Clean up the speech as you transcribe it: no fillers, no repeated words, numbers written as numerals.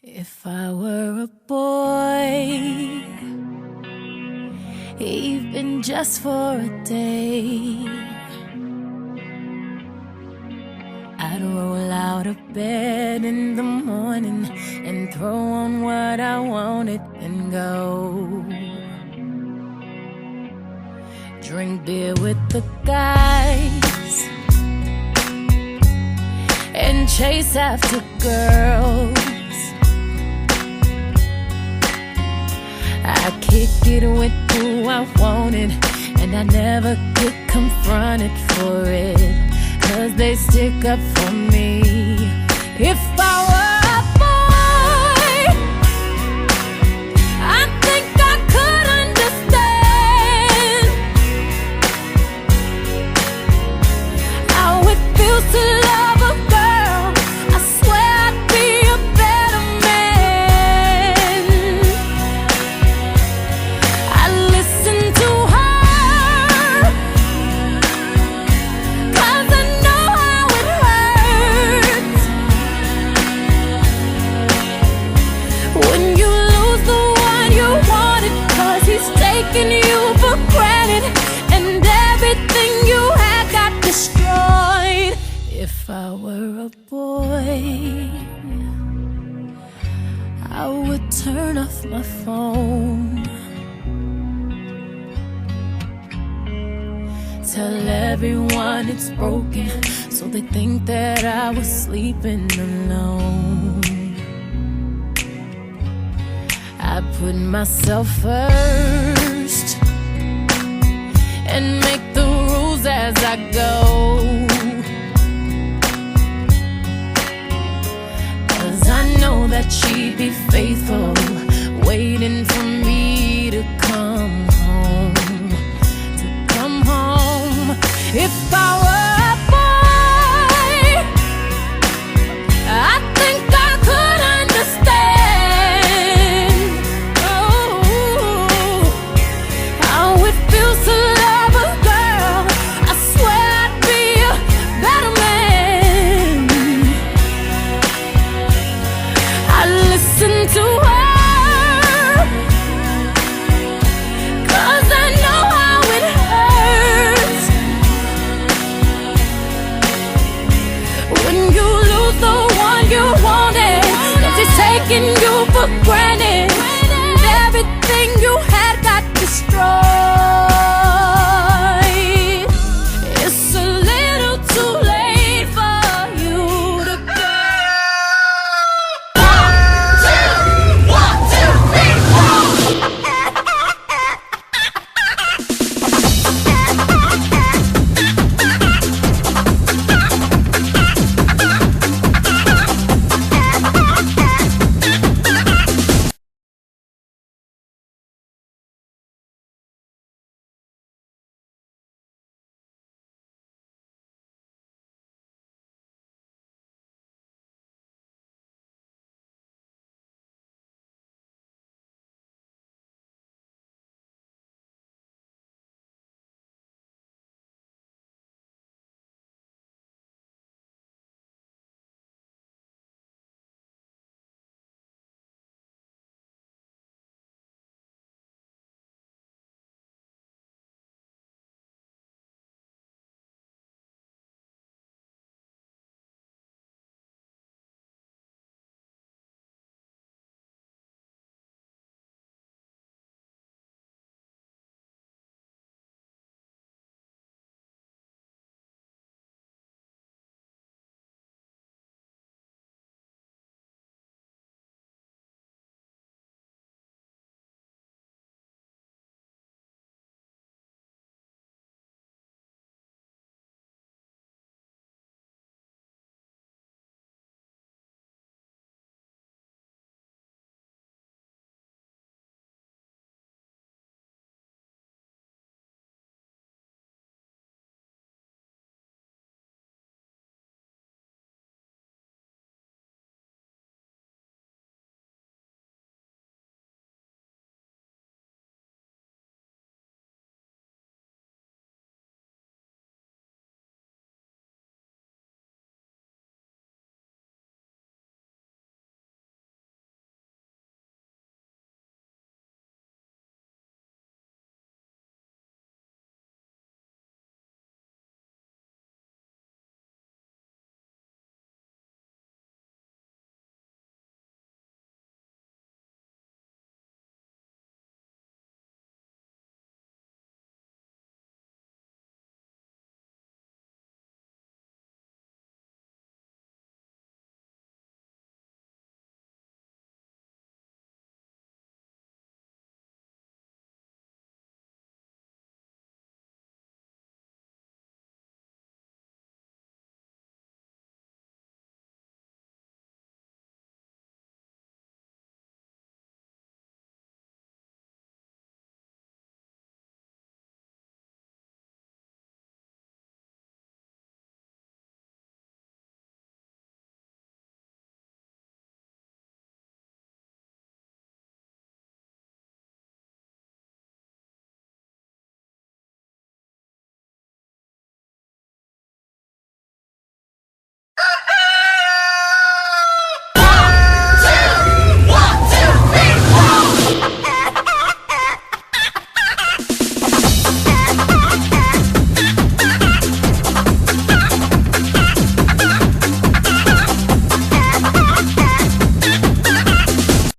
If I were a boy, even just for a day, I'd roll out of bed in the morning and throw on what I wanted and go drink beer with the guys and chase after girls. I kick it with who I wanted, and I never get confronted for it, 'cause they stick up for me. If I were a boy, I think I could understand how it feels to love a girl. I swear I'd be a better man. I listen to her, 'cause I know how it hurts when you lose the one you wanted, 'cause he's taking you for granted and everything you had got destroyed. If I were a boy, I would turn off my phone, tell everyone it's broken, so they think that I was sleeping alone. I put myself first and make the rules as I go, 'cause I know that she'd be faithful, waiting for me to come home, to come home. If I were a boy, I think I could understand, oh, how it feels to love a girl. I swear I'd be a better man. I listen to her, 'cause I know how it hurts when you lose the one you wanted, 'cause he's taking you for granted